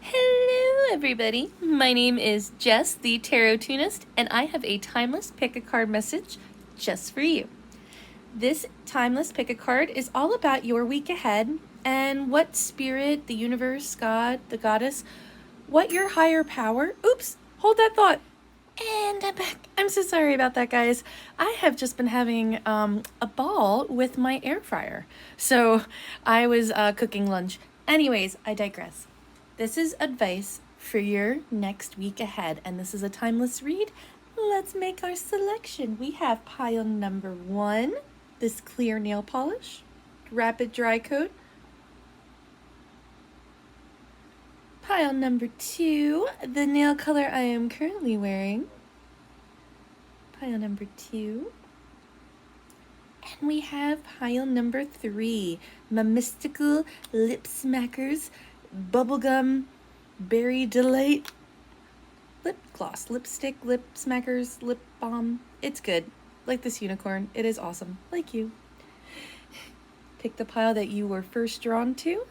Hello, everybody. My name is Jess, the Tarot Tunist, and I have a timeless pick a card message just for you. This timeless pick a card is all about your week ahead and what spirit, the universe, God, the goddess, what your higher power. Oops, hold that thought. And I'm back. I'm so sorry about that, guys. I have just been having a ball with my air fryer. So I was cooking lunch. Anyways, I digress. This is advice for your next week ahead, and this is a timeless read. Let's make our selection. We have pile number 1, this clear nail polish, rapid dry coat. Pile number 2, the nail color I am currently wearing. Pile number 2. And we have pile number 3, my mystical lip smackers, bubblegum, berry delight, lip gloss, lipstick, lip smackers, lip balm. It's good. Like this unicorn. It is awesome. Like you. Pick the pile that you were first drawn to.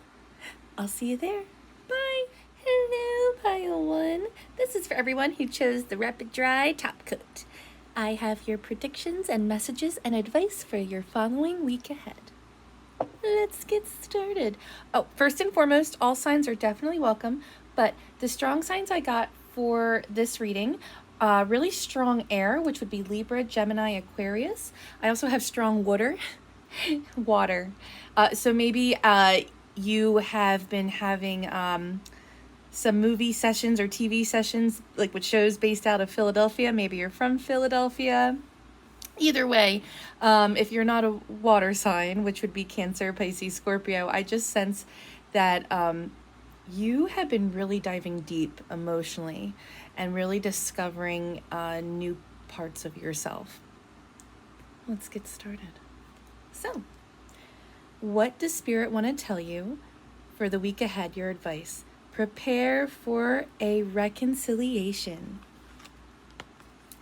I'll see you there. Bye. Hello, pile 1. This is for everyone who chose the rapid dry top coat. I have your predictions and messages and advice for your following week ahead. Let's get started. Oh, first and foremost, all signs are definitely welcome, but the strong signs I got for this reading, really strong air, which would be Libra, Gemini, Aquarius. I also have strong water. So maybe you have been having some movie sessions or TV sessions, like with shows based out of Philadelphia. Maybe you're from Philadelphia. Either way, if you're not a water sign, which would be Cancer, Pisces, Scorpio, I just sense that you have been really diving deep emotionally and really discovering new parts of yourself. Let's get started. So, what does Spirit want to tell you for the week ahead, your advice? Prepare for a reconciliation.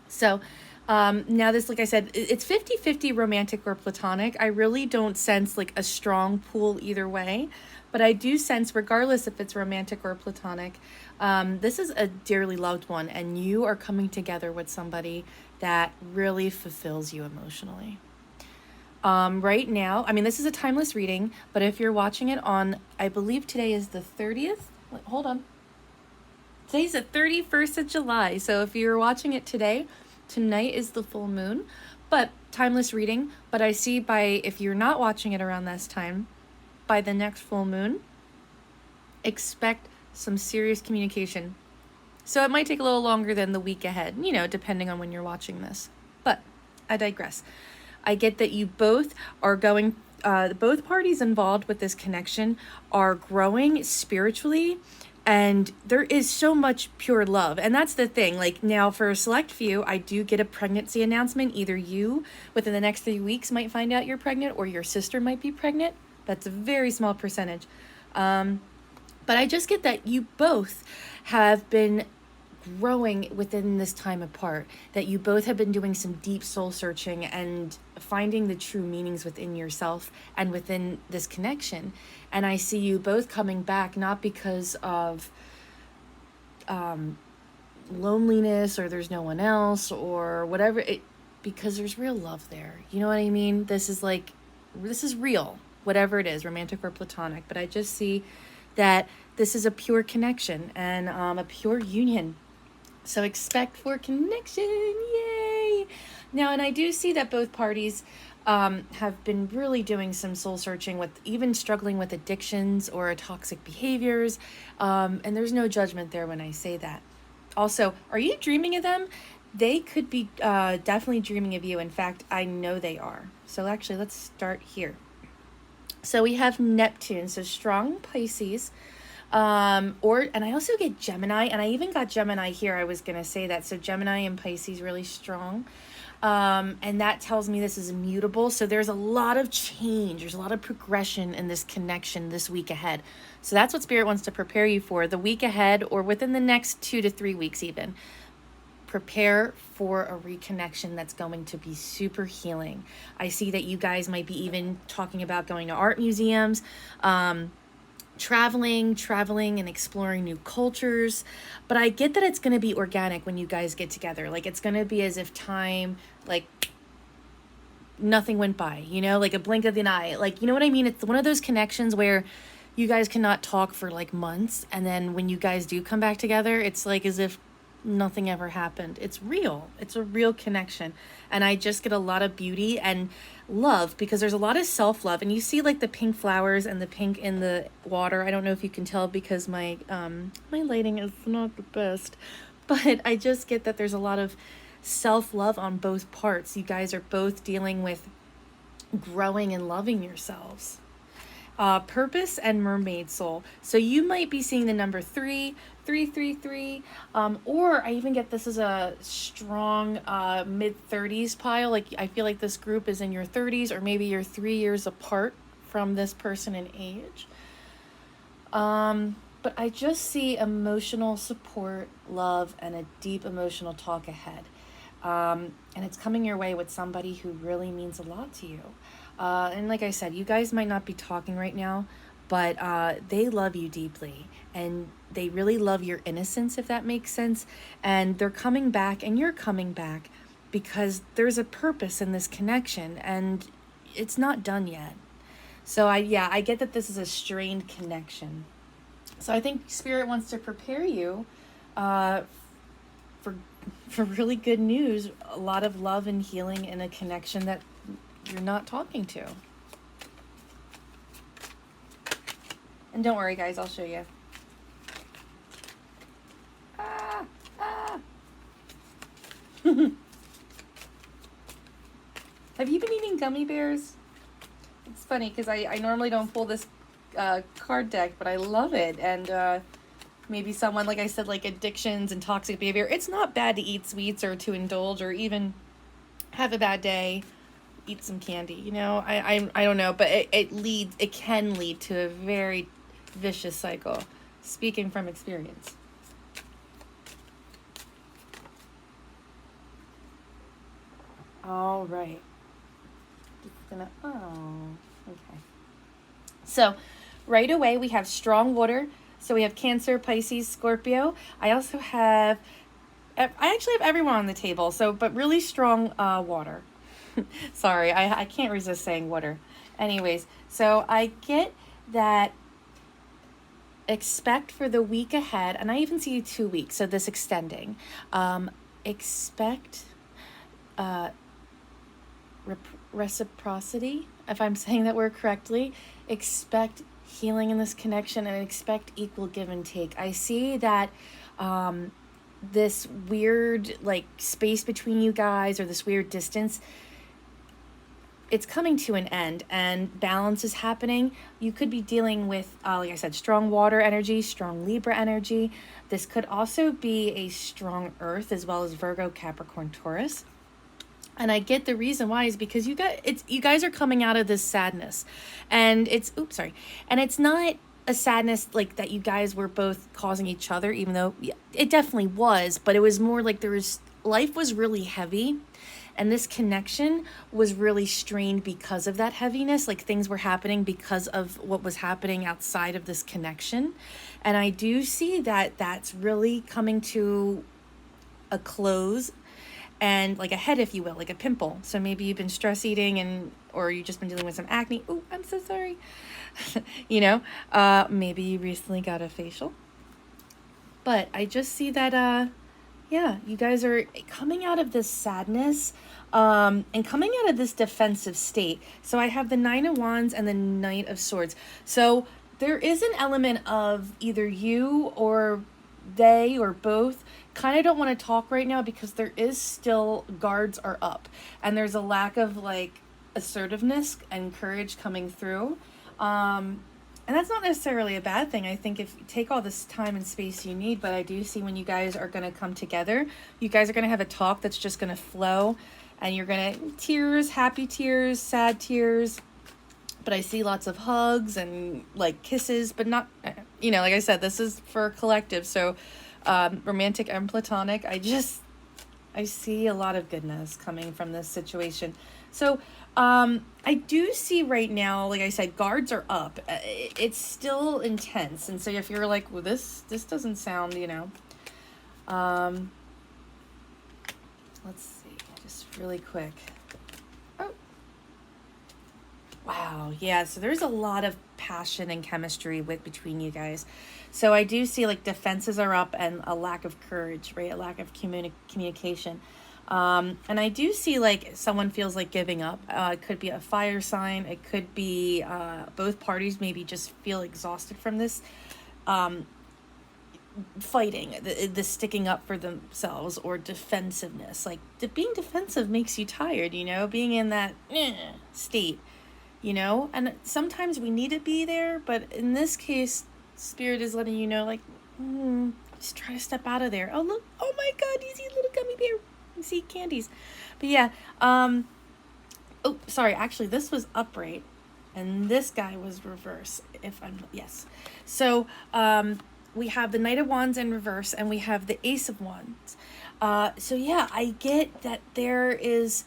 So, now this, like I said, it's 50-50 romantic or platonic. I really don't sense like a strong pull either way, but I do sense, regardless if it's romantic or platonic, this is a dearly loved one, and you are coming together with somebody that really fulfills you emotionally. Right now, I mean, this is a timeless reading, but if you're watching it on, I believe today is the 30th. Wait, hold on. Today's the 31st of July, so if you're watching it today, tonight is the full moon, but timeless reading. But I see if you're not watching it around this time, by the next full moon, expect some serious communication. So it might take a little longer than the week ahead, depending on when you're watching this. But I digress. I get that you both are going, both parties involved with this connection are growing spiritually, and there is so much pure love. And that's the thing. Like, now for a select few, I do get a pregnancy announcement. Either you, within the next 3 weeks, might find out you're pregnant, or your sister might be pregnant. That's a very small percentage. But I just get that you both have been growing within this time apart, that you both have been doing some deep soul searching and finding the true meanings within yourself and within this connection. And I see you both coming back, not because of loneliness or there's no one else or whatever, because there's real love there. You know what I mean? This is real, whatever it is, romantic or platonic. But I just see that this is a pure connection and a pure union. So expect for connection, yay! Now, and I do see that both parties have been really doing some soul searching, with even struggling with addictions or toxic behaviors, and there's no judgment there when I say that. Also, are you dreaming of them? They could be definitely dreaming of you. In fact, I know they are. So actually, let's start here. So we have Neptune, so strong Pisces. And I also get Gemini, and I even got Gemini here. I was going to say that. So Gemini and Pisces really strong. And that tells me this is immutable. So there's a lot of change. There's a lot of progression in this connection this week ahead. So that's what Spirit wants to prepare you for the week ahead, or within the next 2 to 3 weeks even. Prepare for a reconnection that's going to be super healing. I see that you guys might be even talking about going to art museums, traveling and exploring new cultures. But I get that it's going to be organic when you guys get together. Like, it's going to be as if time, like, nothing went by, you know, like a blink of an eye. Like, you know what I mean? It's one of those connections where you guys cannot talk for like months, and then when you guys do come back together, it's like as if nothing ever happened. It's real. It's a real connection. And I just get a lot of beauty and love, because there's a lot of self-love, and you see like the pink flowers and the pink in the water. I don't know if you can tell because my lighting is not the best, but I just get that there's a lot of self-love on both parts. You guys are both dealing with growing and loving yourselves. Purpose and mermaid soul. So you might be seeing the number 3, or I even get this as a strong mid-30s pile. Like, I feel like this group is in your 30s, or maybe you're 3 years apart from this person in age. But I just see emotional support, love, and a deep emotional talk ahead. And it's coming your way with somebody who really means a lot to you. And like I said, you guys might not be talking right now, but they love you deeply, and they really love your innocence, if that makes sense. And they're coming back, and you're coming back, because there's a purpose in this connection, and it's not done yet. So I get that this is a strained connection. So I think Spirit wants to prepare you for really good news, a lot of love and healing in a connection that you're not talking to. And don't worry, guys, I'll show you. Have you been eating gummy bears? It's funny because I normally don't pull this card deck, but I love it. And maybe someone, like I said, like addictions and toxic behavior, it's not bad to eat sweets or to indulge or even have a bad day, eat some candy, you know. I don't know, but it can lead to a very vicious cycle, speaking from experience. All right. Okay. So right away we have strong water. So we have Cancer, Pisces, Scorpio. I actually have everyone on the table. So, but really strong water. Sorry, I can't resist saying water. Anyways, so I get that expect for the week ahead, and I even see 2 weeks, so this extending. Expect reciprocity, if I'm saying that word correctly. Expect healing in this connection, and expect equal give and take. I see that this weird like space between you guys, or this weird distance, it's coming to an end, and balance is happening. You could be dealing with, like I said, strong water energy, strong Libra energy. This could also be a strong Earth, as well as Virgo, Capricorn, Taurus. And I get the reason why is because you guys are coming out of this sadness, and it's not a sadness like that you guys were both causing each other, even though it definitely was, but it was more like life was really heavy, and this connection was really strained because of that heaviness. Like, things were happening because of what was happening outside of this connection. And I do see that that's really coming to a close, and like a head, if you will, like a pimple. So maybe you've been stress eating, or you've just been dealing with some acne. Oh, I'm so sorry. You know, maybe you recently got a facial. But I just see that, you guys are coming out of this sadness, and coming out of this defensive state. So I have the 9 of Wands and the Knight of Swords. So there is an element of either you or they or both kind of don't want to talk right now, because there is still guards are up, and there's a lack of like assertiveness and courage coming through. And that's not necessarily a bad thing. I think if you take all this time and space you need, but I do see when you guys are going to come together, you guys are going to have a talk that's just going to flow, and you're going to tears, happy tears, sad tears. But I see lots of hugs and like kisses, but not, you know, like I said, this is for a collective. So romantic and platonic, I see a lot of goodness coming from this situation. So, I do see right now, like I said, guards are up. It's still intense, and so if you're like, well, this doesn't sound, um, let's see, just really quick. Oh, wow, yeah. So there's a lot of passion and chemistry between you guys. So I do see like defenses are up and a lack of courage, right? A lack of communication. And I do see like someone feels like giving up. It could be a fire sign. It could be both parties maybe just feel exhausted from this fighting, the sticking up for themselves, or defensiveness. Like being defensive makes you tired, being in that state, and sometimes we need to be there. But in this case, Spirit is letting you know, like, just try to step out of there. Oh, look. Oh my God, you see a little gummy bear. You see candies. But yeah, oh, sorry. Actually, this was upright and this guy was reverse. Yes. So, we have the Knight of Wands in reverse and we have the Ace of Wands. So yeah, I get that there is,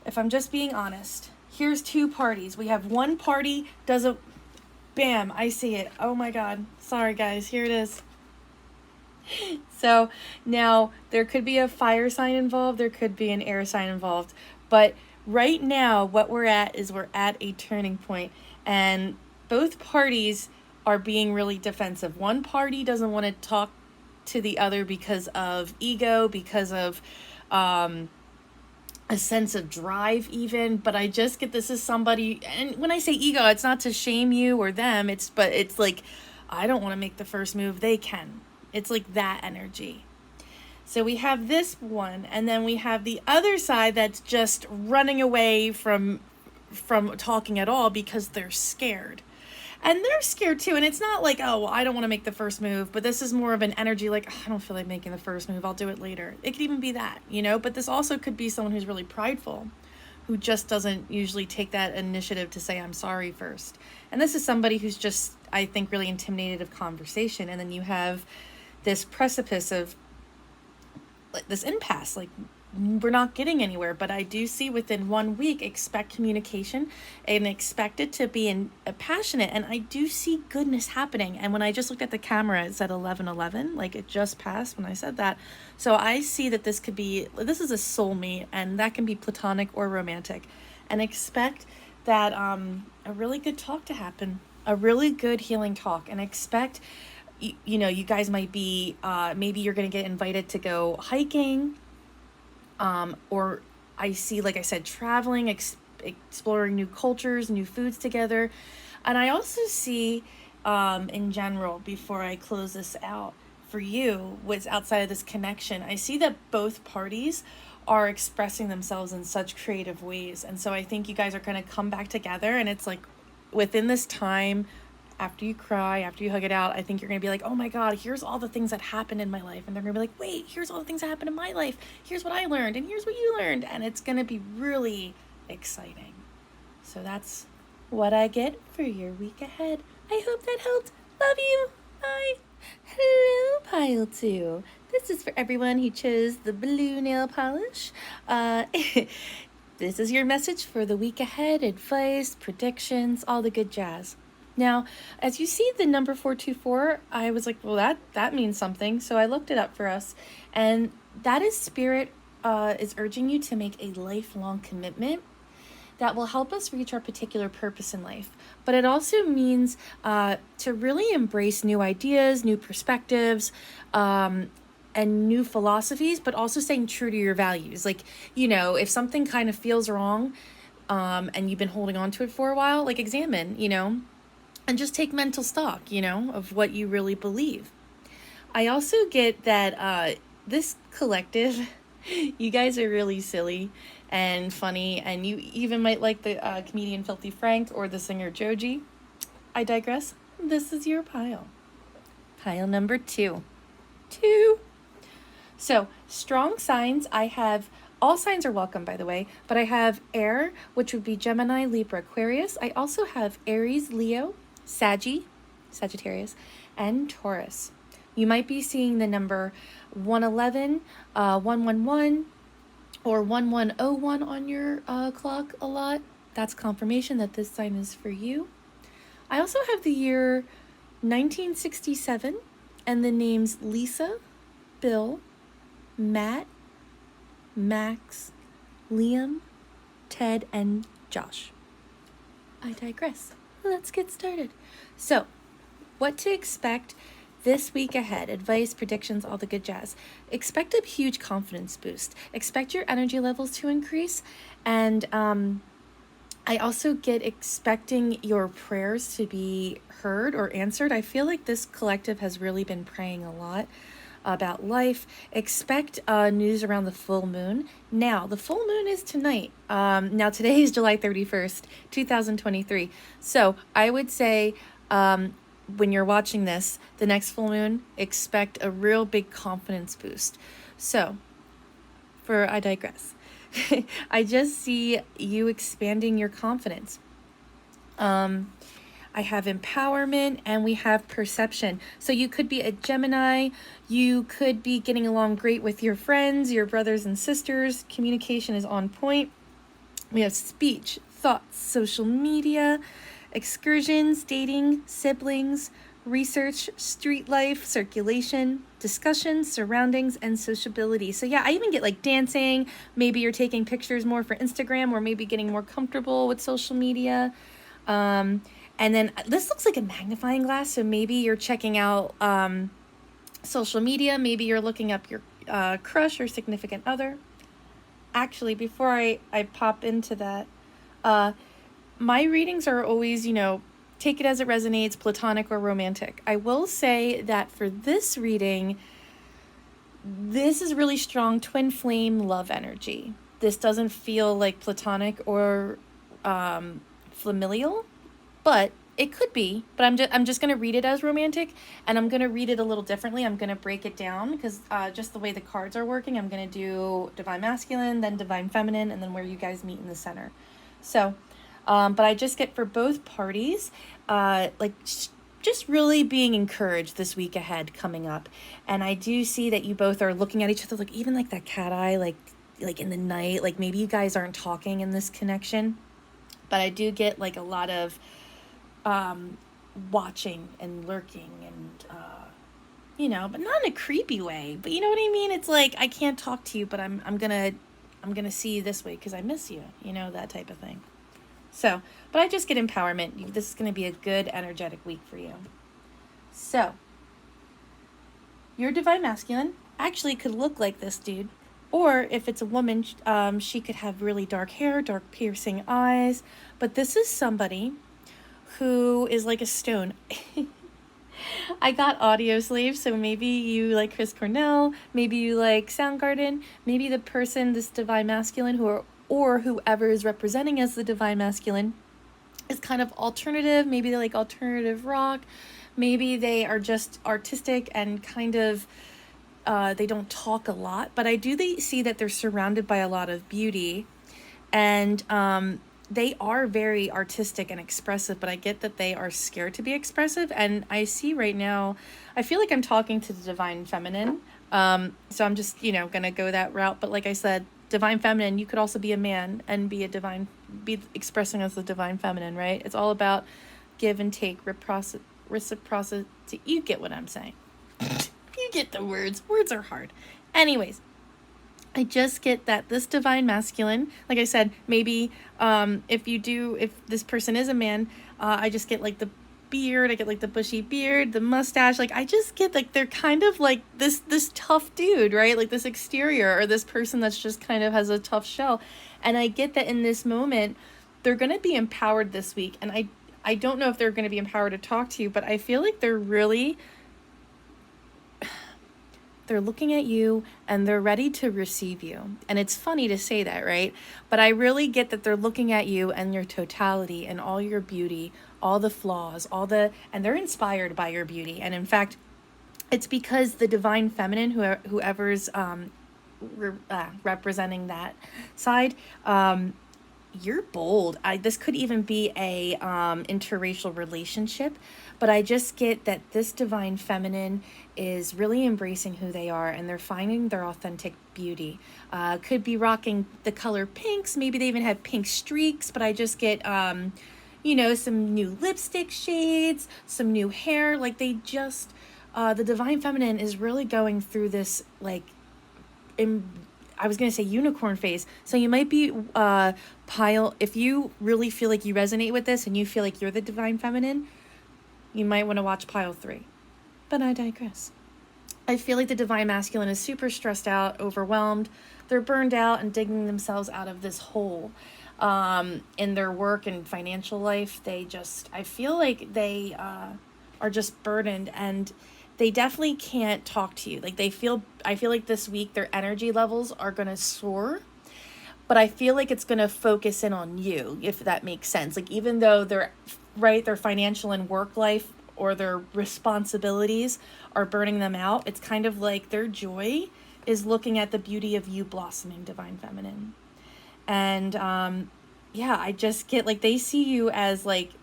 if I'm just being honest, here's two parties. We have one party bam, I see it. Oh my God. Sorry guys, here it is. So now there could be a fire sign involved, there could be an air sign involved, but right now what we're at a turning point, and both parties are being really defensive. One party doesn't want to talk to the other because of ego, because of a sense of drive even, but I just get this is somebody, and when I say ego, it's not to shame you or them, but it's like, I don't want to make the first move, they can. It's like that energy. So we have this one, and then we have the other side that's just running away from talking at all because they're scared. And they're scared too, and it's not like, oh, well, I don't want to make the first move, but this is more of an energy like, I don't feel like making the first move, I'll do it later. It could even be that, but this also could be someone who's really prideful, who just doesn't usually take that initiative to say, I'm sorry first. And this is somebody who's just, I think, really intimidated of conversation, and then you have this precipice of like this impasse, like we're not getting anywhere. But I do see within 1 week, expect communication and expect it to be passionate, and I do see goodness happening. And when I just looked at the camera, it said 11:11, like it just passed when I said that. So I see that this is a soulmate, and that can be platonic or romantic, and expect that a really good talk to happen, a really good healing talk, and expect you guys might be maybe you're going to get invited to go hiking, or I see, like I said, traveling, exploring new cultures, new foods together. And I also see in general, before I close this out for you, what's outside of this connection, I see that both parties are expressing themselves in such creative ways. And so I think you guys are going to come back together, and it's like within this time, after you cry, after you hug it out, I think you're going to be like, oh my God, here's all the things that happened in my life. And they're going to be like, wait, here's all the things that happened in my life. Here's what I learned, and here's what you learned. And it's going to be really exciting. So that's what I get for your week ahead. I hope that helped. Love you. Bye. Hello, Pile 2. This is for everyone who chose the blue nail polish. This is your message for the week ahead. Advice, predictions, all the good jazz. Now, as you see the number 424, I was like, well, that means something. So I looked it up for us. And that is Spirit is urging you to make a lifelong commitment that will help us reach our particular purpose in life. But it also means to really embrace new ideas, new perspectives, and new philosophies, but also staying true to your values. Like, if something kind of feels wrong and you've been holding on to it for a while, like examine, and just take mental stock, of what you really believe. I also get that this collective, you guys are really silly and funny, and you even might like the comedian Filthy Frank or the singer Joji. I digress. This is your pile. Pile number 2. So, strong signs, I have, all signs are welcome, by the way, but I have air, which would be Gemini, Libra, Aquarius. I also have Aries, Leo, Sagittarius, and Taurus. You might be seeing the number 111, 111, or 1101 on your clock a lot, that's confirmation that this sign is for you. I also have the year 1967 and the names Lisa, Bill, Matt, Max, Liam, Ted, and Josh. I digress. Let's get started. So, what to expect this week ahead? Advice, predictions, all the good jazz. Expect a huge confidence boost. Expect your energy levels to increase. And I also get expecting your prayers to be heard or answered. I feel like this collective has really been praying a lot about life. Expect news around the full moon. Now, the full moon is tonight. Now, today is July 31st, 2023. So I would say when you're watching this, the next full moon, expect a real big confidence boost. So, I digress. I just see you expanding your confidence. I have empowerment and we have perception. So you could be a Gemini. You could be getting along great with your friends, your brothers and sisters. Communication is on point. We have speech, thoughts, social media, excursions, dating, siblings, research, street life, circulation, discussions, surroundings, and sociability. So yeah, I even get like dancing. Maybe you're taking pictures more for Instagram, or maybe getting more comfortable with social media. And then this looks like a magnifying glass. So maybe you're checking out social media. Maybe you're looking up your crush or significant other. Actually, before I pop into that, my readings are always, take it as it resonates, platonic or romantic. I will say that for this reading, this is really strong twin flame love energy. This doesn't feel like platonic or familial, but it could be. But I'm just going to read it as romantic, and I'm going to read it a little differently. I'm going to break it down because just the way the cards are working, I'm going to do divine masculine, then divine feminine, and then where you guys meet in the center. So, but I just get for both parties, just really being encouraged this week ahead coming up. And I do see that you both are looking at each other, like even like that cat eye, like in the night, like maybe you guys aren't talking in this connection, but I do get like a lot of watching and lurking and, but not in a creepy way, but you know what I mean? It's like, I can't talk to you, but I'm gonna see you this way because I miss you, that type of thing. So, but I just get empowerment. This is going to be a good energetic week for you. So, your divine masculine actually could look like this dude. Or if it's a woman, she could have really dark hair, dark piercing eyes. But this is somebody who is like a stone. I got audio slaves, so maybe you like Chris Cornell, maybe you like Soundgarden, maybe the person, this divine masculine, or whoever is representing as the divine masculine is kind of alternative. Maybe they like alternative rock. Maybe they are just artistic and kind of, they don't talk a lot. But I do see that they're surrounded by a lot of beauty. And they are very artistic and expressive, but I get that they are scared to be expressive. And I see right now, I feel like I'm talking to the divine feminine. So I'm just, going to go that route. But like I said, divine feminine, you could also be a man and be expressing as the divine feminine, right? It's all about give and take, reciprocity. You get what I'm saying. You get the words. Words are hard. Anyways, I just get that this divine masculine, like I said, maybe if this person is a man, I just get like the beard, I get like the bushy beard, the mustache, like I just get like they're kind of like this tough dude, right? Like this exterior, or this person that's just kind of has a tough shell. And I get that in this moment they're going to be empowered this week, and I don't know if they're going to be empowered to talk to you, but I feel like they're looking at you and they're ready to receive you. And it's funny to say that, right? But I really get that they're looking at you and your totality and all your beauty, all the flaws, and they're inspired by your beauty. And in fact, it's because the divine feminine, whoever's representing that side, you're bold. This could even be a interracial relationship, but I just get that this divine feminine is really embracing who they are, and they're finding their authentic beauty. Could be rocking the color pinks. Maybe they even have pink streaks, but I just get some new lipstick shades, some new hair. Like they just the divine feminine is really going through this like I was going to say unicorn phase. So you might be if you really feel like you resonate with this and you feel like you're the divine feminine, you might want to watch pile 3. But I digress. I feel like the divine masculine is super stressed out, overwhelmed. They're burned out and digging themselves out of this hole in their work and financial life. I feel like they are just burdened, and they definitely can't talk to you. Like I feel like this week their energy levels are going to soar, but I feel like it's going to focus in on you, if that makes sense. Like even though their financial and work life or their responsibilities are burning them out, it's kind of like their joy is looking at the beauty of you blossoming, divine feminine. And I just get like they see you as like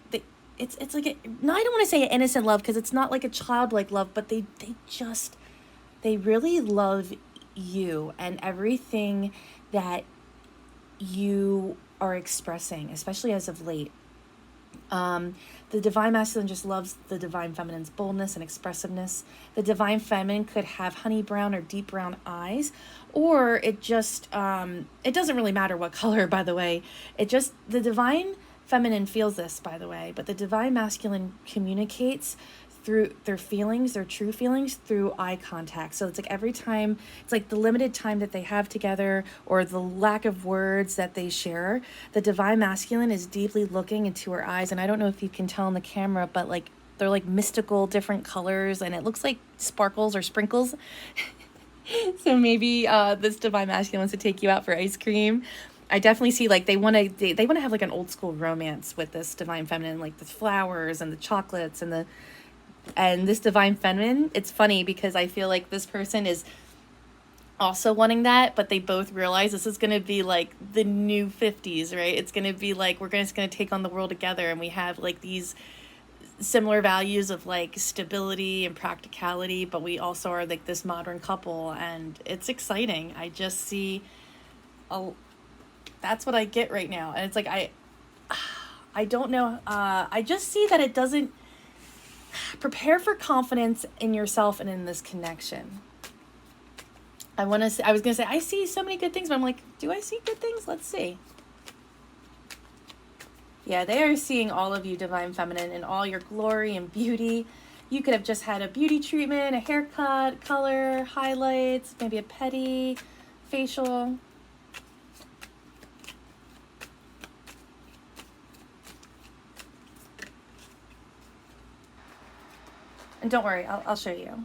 it's like no, I don't want to say an innocent love, because it's not like a childlike love, but they really love you and everything that you are expressing, especially as of late. The divine masculine just loves the divine feminine's boldness and expressiveness. The divine feminine could have honey brown or deep brown eyes, or it just it doesn't really matter what color, by the way. The divine feminine feels this, by the way, but the divine masculine communicates through their feelings, their true feelings, through eye contact. So it's like every time, it's like the limited time that they have together or the lack of words that they share, the divine masculine is deeply looking into her eyes. And I don't know if you can tell on the camera, but like they're like mystical different colors, and it looks like sparkles or sprinkles. So maybe this divine masculine wants to take you out for ice cream. I definitely see like they want to have like an old school romance with this divine feminine, like the flowers and the chocolates and this divine feminine. It's funny because I feel like this person is also wanting that, but they both realize this is going to be like the new 50s, right? It's going to be like we're just going to take on the world together, and we have like these similar values of like stability and practicality, but we also are like this modern couple, and it's exciting. I just see that's what I get right now. And it's like I don't know, I just see that it doesn't prepare for confidence in yourself and in this connection. I was gonna say I see so many good things, but I'm like, do I see good things? Let's see. Yeah, they are seeing all of you, divine feminine, in all your glory and beauty. You could have just had a beauty treatment, a haircut, color, highlights, maybe a pedi, facial. And don't worry, I'll show you.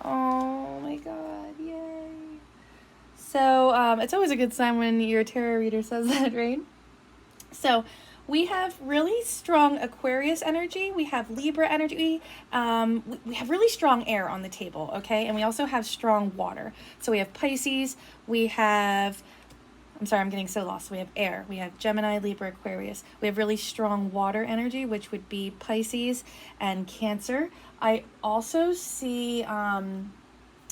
Oh my God, yay. So it's always a good sign when your tarot reader says that, right? So we have really strong Aquarius energy. We have Libra energy. We have really strong air on the table, okay? And we also have strong water. So we have Pisces. I'm sorry, I'm getting so lost. We have air. We have Gemini, Libra, Aquarius. We have really strong water energy, which would be Pisces and Cancer. I also see, and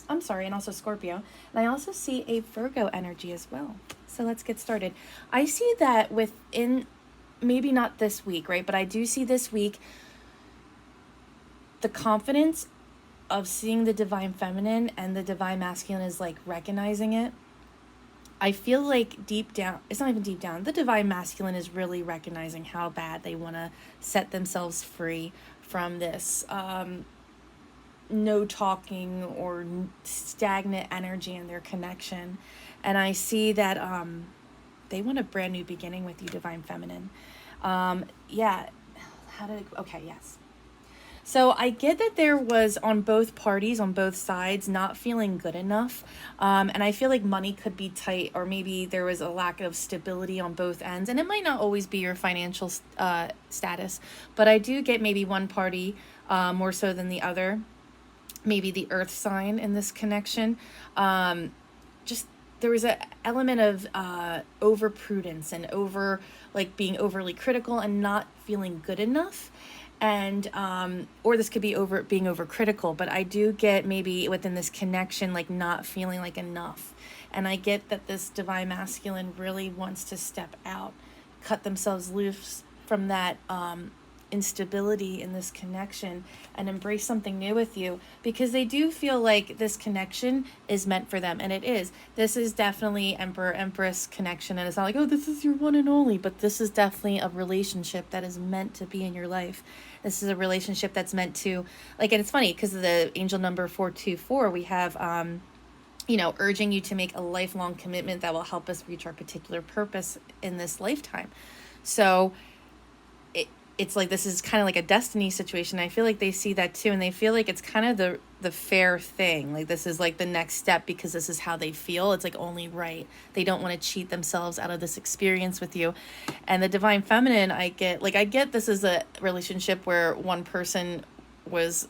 also Scorpio. And I also see a Virgo energy as well. So let's get started. I see that within, maybe not this week, right? But I do see this week the confidence of seeing the divine feminine and the divine masculine is like recognizing it. I feel like deep down, it's not even deep down, the divine masculine is really recognizing how bad they want to set themselves free from this no talking or stagnant energy in their connection. And I see that they want a brand new beginning with you, divine feminine. Okay, yes. So I get that there was on both parties, on both sides, not feeling good enough. And I feel like money could be tight, or maybe there was a lack of stability on both ends. And it might not always be your financial status, but I do get maybe one party more so than the other. Maybe the earth sign in this connection. Just there was an element of over prudence and over like being overly critical and not feeling good enough, and or this could be over being overcritical, but I do get maybe within this connection like not feeling like enough. And I get that this divine masculine really wants to step out, cut themselves loose from that instability in this connection, and embrace something new with you, because they do feel like this connection is meant for them. And it is. This is definitely Emperor Empress connection, and it's not like, oh, this is your one and only, but this is definitely a relationship that is meant to be in your life. This is a relationship that's meant to, like, and it's funny because of the angel number 424, we have urging you to make a lifelong commitment that will help us reach our particular purpose in this lifetime. So it's like this is kind of like a destiny situation. I feel like they see that too, and they feel like it's kind of the fair thing. Like this is like the next step because this is how they feel. It's like only right. They don't want to cheat themselves out of this experience with you. And the divine feminine, I get this is a relationship where one person was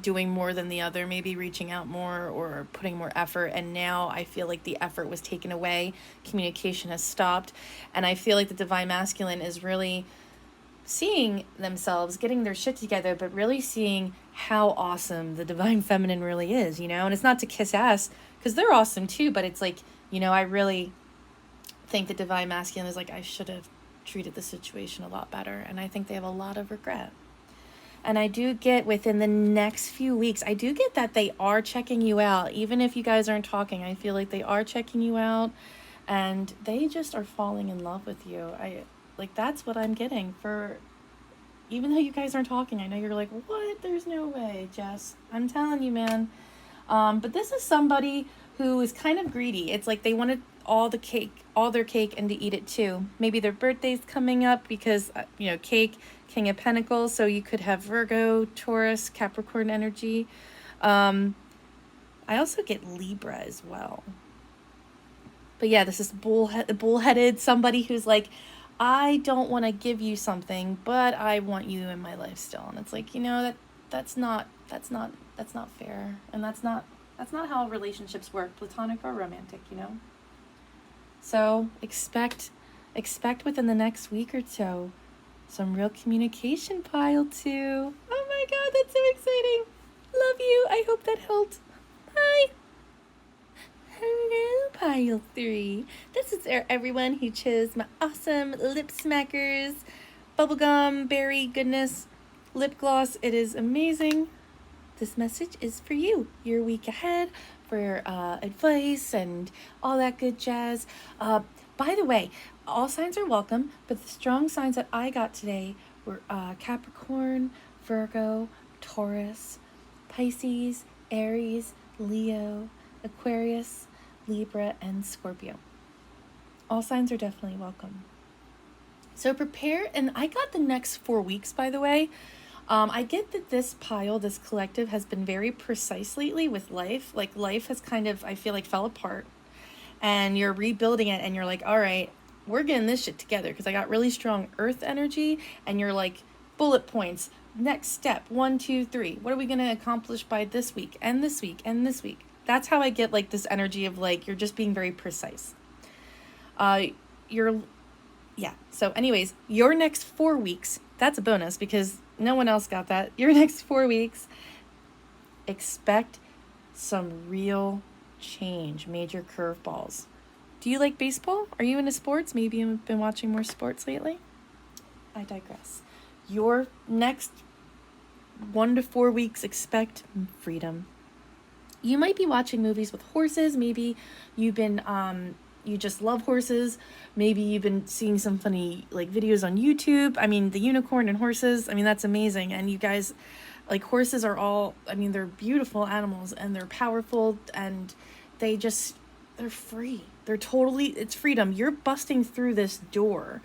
doing more than the other, maybe reaching out more or putting more effort, and now I feel like the effort was taken away, communication has stopped, and I feel like the divine masculine is really seeing themselves getting their shit together, but really seeing how awesome the divine feminine really is, and it's not to kiss ass because they're awesome too, but it's like, I really think the divine masculine is like, I should have treated the situation a lot better, and I think they have a lot of regret. And I do get within the next few weeks, I do get that they are checking you out. Even if you guys aren't talking, I feel like they are checking you out and they just are falling in love with you. That's what I'm getting for, even though you guys aren't talking. I know you're like, what? There's no way, Jess. I'm telling you, man. But this is somebody who is kind of greedy. It's like they wanted all their cake and to eat it too. Maybe their birthday's coming up because, cake, King of Pentacles. So you could have Virgo, Taurus, Capricorn energy. I also get Libra as well. But yeah, this is bullheaded, somebody who's like, I don't want to give you something, but I want you in my life still. And it's like, that's not fair. And that's not how relationships work, platonic or romantic, So expect within the next week or so some real communication, pile 2. Oh my God, that's so exciting. Love you. I hope that helped. Bye. Hello, pile 3. This is everyone who chose my awesome lip smackers, bubblegum, berry goodness, lip gloss. It is amazing. This message is for you. Your week ahead, for advice and all that good jazz. By the way, all signs are welcome, but the strong signs that I got today were Capricorn, Virgo, Taurus, Pisces, Aries, Leo, Aquarius, Libra, and Scorpio. All signs are definitely welcome. So prepare, and I got the next 4 weeks, by the way. I get that this collective has been very precise lately with life. Like life has kind of, I feel like, fell apart, and you're rebuilding it, and you're like, all right, we're getting this shit together, because I got really strong earth energy, and you're like, bullet points, next step, 1, 2, 3. What are we going to accomplish by this week, and this week, and this week? That's how I get like this energy of like, you're just being very precise. So anyways, your next 4 weeks, that's a bonus because no one else got that. Your next 4 weeks, expect some real change, major curveballs. Do you like baseball? Are you into sports? Maybe you've been watching more sports lately? I digress. Your next 1 to 4 weeks, expect freedom. You might be watching movies with horses. Maybe you've been, you just love horses. Maybe you've been seeing some funny like videos on YouTube. I mean, the unicorn and horses, I mean, that's amazing. And you guys, like horses are all, I mean, they're beautiful animals and they're powerful and they're free. It's freedom. You're busting through this door.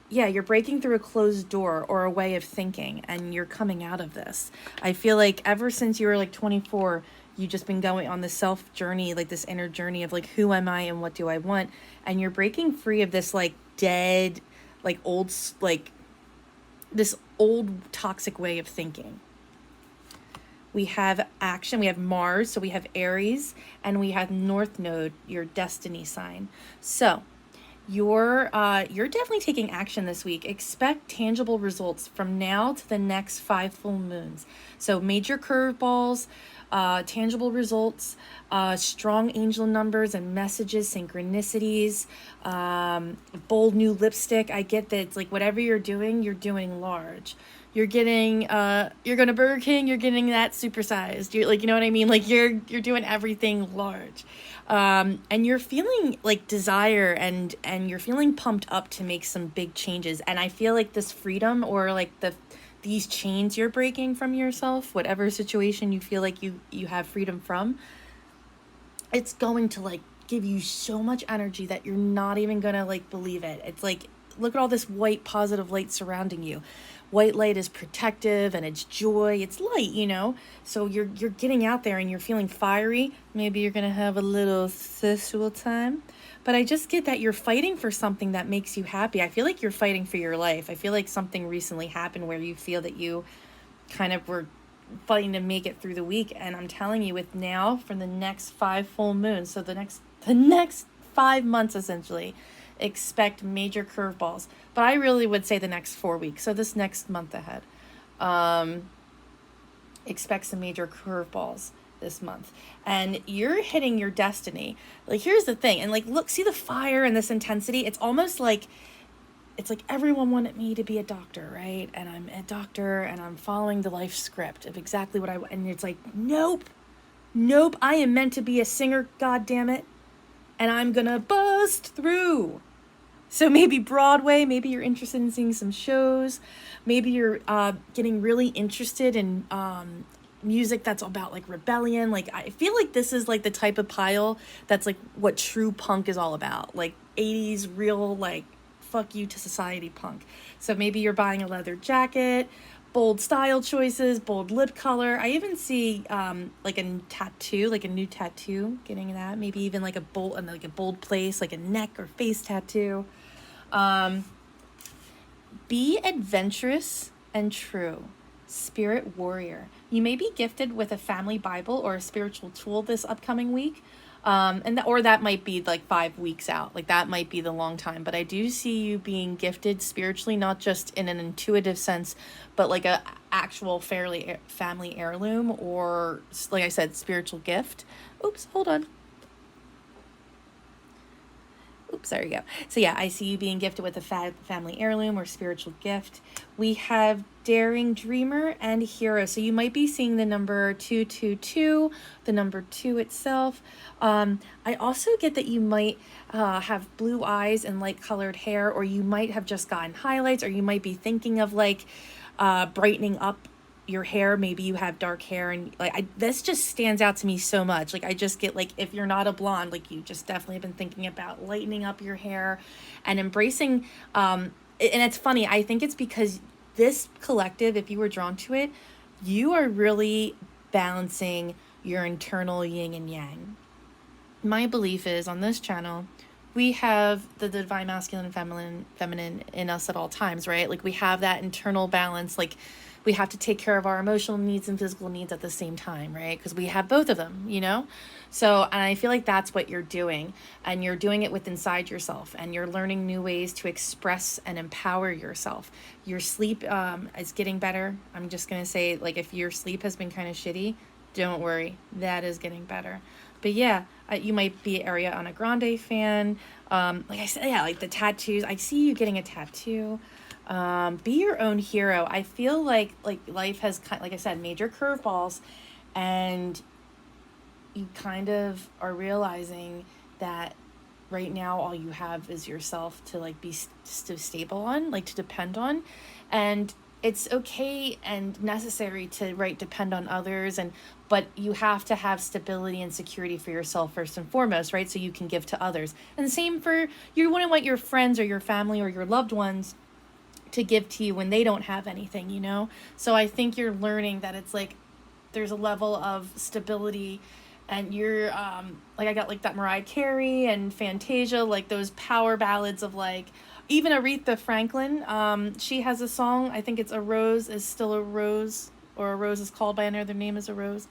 yeah, you're breaking through a closed door or a way of thinking, and you're coming out of this. I feel like ever since you were like 24, you've just been going on this self journey, like this inner journey of like, who am I and what do I want? And you're breaking free of this like dead, like like this old toxic way of thinking. We have action, we have Mars, so we have Aries, and we have North Node, your destiny sign. So you're definitely taking action this week. Expect tangible results from now to the next 5 full moons. So major curveballs, tangible results, strong angel numbers and messages, synchronicities, bold new lipstick. I get that it's like whatever you're doing large. You're getting you're going to Burger King, you're getting that supersized. You're like, you know what I mean? Like you're doing everything large. And you're feeling like desire and you're feeling pumped up to make some big changes. And I feel like this freedom or like these chains you're breaking from yourself, whatever situation you feel like you have freedom from, it's going to like give you so much energy that you're not even gonna like believe it. It's like, look at all this white positive light surrounding you. White light is protective and it's joy, it's light, you know? So you're getting out there and you're feeling fiery. Maybe you're gonna have a little sexual time. But I just get that you're fighting for something that makes you happy. I feel like you're fighting for your life. I feel like something recently happened where you feel that you kind of were fighting to make it through the week. And I'm telling you, with now for the next 5 full moons, so the next 5 months essentially, expect major curveballs. But I really would say the next 4 weeks. So this next month ahead. Expect some major curveballs this month. And you're hitting your destiny. Like, here's the thing. And like, look, see the fire and this intensity? It's almost like, it's like everyone wanted me to be a doctor, right? And I'm a doctor and I'm following the life script of exactly what I want. And it's like, nope, I am meant to be a singer, God damn it. And I'm gonna bust through. So maybe Broadway, maybe you're interested in seeing some shows. Maybe you're getting really interested in music that's about like rebellion. Like, I feel like this is like the type of pile that's like what true punk is all about. Like 80s real like fuck you to society punk. So maybe you're buying a leather jacket, bold style choices, bold lip color. I even see like a tattoo, like a new tattoo, getting that. Maybe even like a bold place, like a neck or face tattoo. Be adventurous and true. Spirit warrior. You may be gifted with a family Bible or a spiritual tool this upcoming week. Or that might be like 5 weeks out. Like that might be the long time. But I do see you being gifted spiritually, not just in an intuitive sense, but like a actual family heirloom or, like I said, spiritual gift. Oops, hold on. Oops, there you go. So yeah, I see you being gifted with a family heirloom or spiritual gift. We have daring dreamer and hero. So you might be seeing the number 222, the number 2 itself. I also get that you might have blue eyes and light colored hair, or you might have just gotten highlights, or you might be thinking of like brightening up your hair. Maybe you have dark hair, and like this just stands out to me so much. Like I just get like, if you're not a blonde, like you just definitely have been thinking about lightening up your hair and embracing and it's funny, I think it's because this collective, if you were drawn to it, you are really balancing your internal yin and yang. My belief is on this channel we have the divine masculine and feminine in us at all times, right? Like we have that internal balance. Like we have to take care of our emotional needs and physical needs at the same time, right? Because we have both of them, you know? So, and I feel like that's what you're doing, and you're doing it with inside yourself, and you're learning new ways to express and empower yourself. Your sleep is getting better. I'm just going to say, like, if your sleep has been kind of shitty, don't worry, that is getting better. But yeah, you might be Ariana Grande fan. Like I said, yeah, like the tattoos. I see you getting a tattoo. Be your own hero. I feel like life has, like I said, major curveballs, and you kind of are realizing that right now all you have is yourself to like be stable on, like to depend on, and it's okay and necessary to depend on others, but you have to have stability and security for yourself first and foremost, right? So you can give to others. And same for, you wouldn't want your friends or your family or your loved ones to give to you when they don't have anything, you know? So I think you're learning that it's like there's a level of stability, and you're like, I got like that Mariah Carey and Fantasia, like those power ballads of like, even Aretha Franklin, she has a song, I think it's A Rose is Still a Rose, or A Rose is Called by Another Name is a Rose.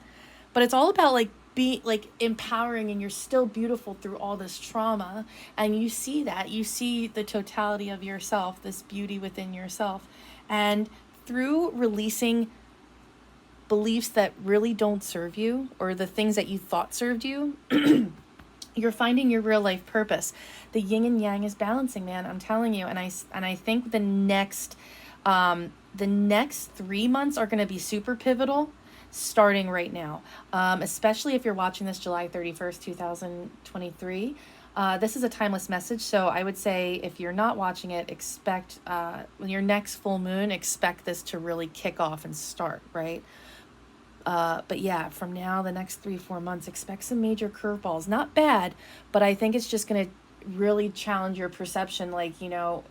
But it's all about like being like empowering, and you're still beautiful through all this trauma. And you see that, you see the totality of yourself, this beauty within yourself. And through releasing beliefs that really don't serve you, or the things that you thought served you, you're finding your real life purpose. The yin and yang is balancing, man. I'm telling you. And I think the next 3 months are going to be super pivotal, starting right now. Especially if you're watching this July 31st, 2023. This is a timeless message. So I would say if you're not watching it, expect when your next full moon, expect this to really kick off and start, right? But yeah, from now, the next 3-4 months, expect some major curveballs. Not bad, but I think it's just going to really challenge your perception. Like, you know,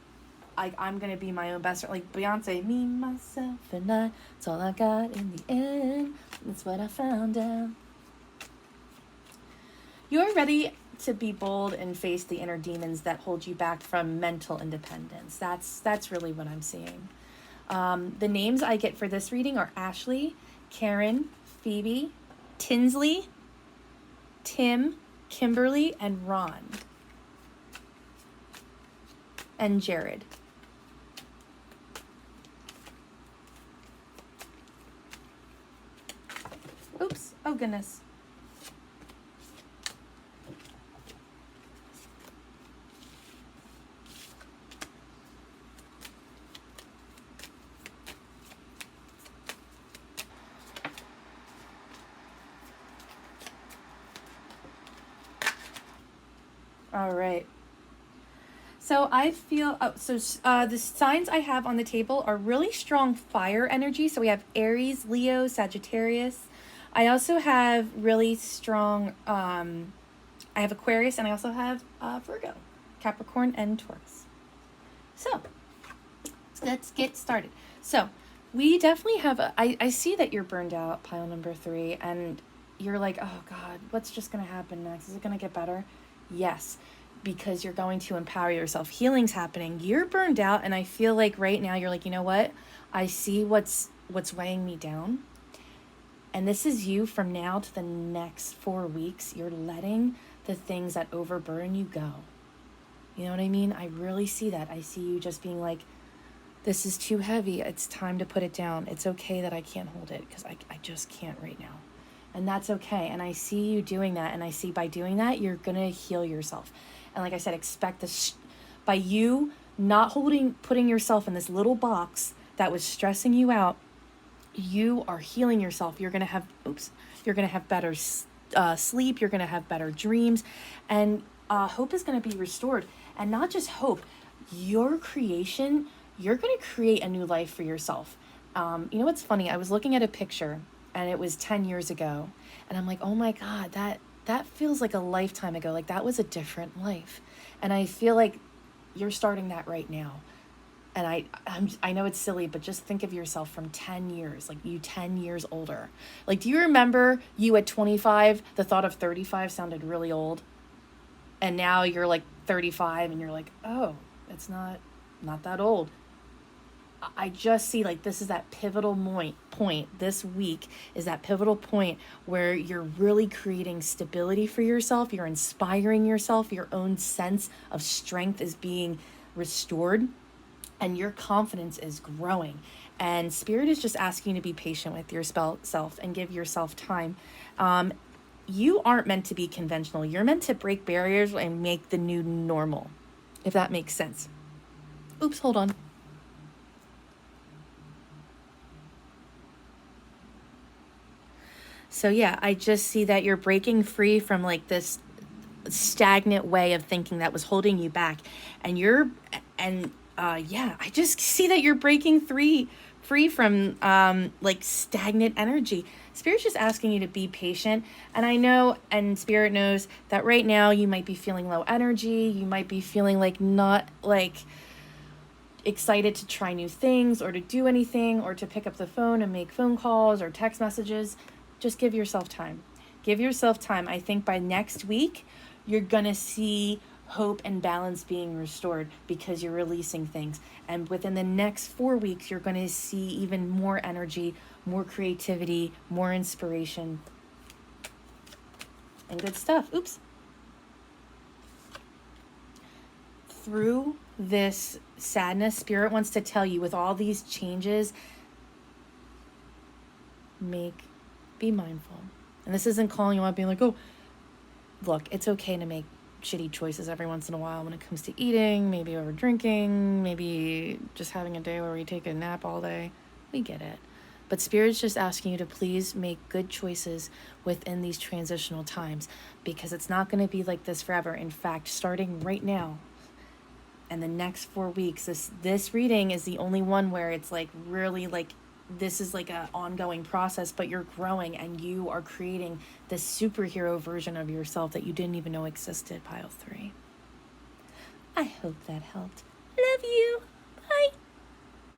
I'm going to be my own best friend. Like Beyonce, me, myself, and I. It's all I got in the end. That's what I found out. You're ready to be bold and face the inner demons that hold you back from mental independence. That's really what I'm seeing. The names I get for this reading are Ashley, Karen, Phoebe, Tinsley, Tim, Kimberly, and Ron. And Jared. Oops. Oh, goodness. All right. So I feel, the signs I have on the table are really strong fire energy. So we have Aries, Leo, Sagittarius. I also have really strong, I have Aquarius, and I also have Virgo, Capricorn, and Taurus. So let's get started. So we definitely have, I see that you're burned out, pile number 3, and you're like, oh God, what's just going to happen next? Is it going to get better? Yes, because you're going to empower yourself. Healing's happening. You're burned out, and I feel like right now you're like, you know what? I see what's weighing me down. And this is you from now to the next 4 weeks. You're letting the things that overburden you go. You know what I mean? I really see that. I see you just being like, this is too heavy. It's time to put it down. It's okay that I can't hold it, because I just can't right now. And that's okay. And I see you doing that. And I see by doing that, you're going to heal yourself. And like I said, expect this by you not putting yourself in this little box that was stressing you out. You are healing yourself. You're going to have better sleep. You're going to have better dreams, and hope is going to be restored. And not just hope, your creation, you're going to create a new life for yourself. You know what's funny? I was looking at a picture, and it was 10 years ago. And I'm like, oh my God, that feels like a lifetime ago. Like that was a different life. And I feel like you're starting that right now. And I know it's silly, but just think of yourself from 10 years, like you 10 years older. Like, do you remember you at 25, the thought of 35 sounded really old? And now you're like 35 and you're like, oh, it's not that old. I just see like this is that pivotal point. This week is that pivotal point where you're really creating stability for yourself. You're inspiring yourself. Your own sense of strength is being restored, and your confidence is growing. And Spirit is just asking you to be patient with yourself and give yourself time. You aren't meant to be conventional. You're meant to break barriers and make the new normal, if that makes sense. Oops, hold on. So yeah, I just see that you're breaking free from like this stagnant way of thinking that was holding you back. And I just see that you're breaking free from like stagnant energy. Spirit's just asking you to be patient. And I know, and Spirit knows that right now you might be feeling low energy. You might be feeling like not like excited to try new things or to do anything or to pick up the phone and make phone calls or text messages, just give yourself time. Give yourself time. I think by next week, you're going to see hope and balance being restored because you're releasing things. And within the next 4 weeks, you're going to see even more energy, more creativity, more inspiration, and good stuff. Oops. Through this sadness, Spirit wants to tell you with all these changes, be mindful. And this isn't calling you out being like, oh, look, it's okay to make shitty choices every once in a while when it comes to eating, maybe over drinking, maybe just having a day where we take a nap all day. We get it. But Spirit's just asking you to please make good choices within these transitional times, because it's not going to be like this forever. In fact, starting right now and the next 4 weeks, this reading is the only one where it's like really like this is like an ongoing process, but you're growing and you are creating this superhero version of yourself that you didn't even know existed. Pile 3. I hope that helped. Love you.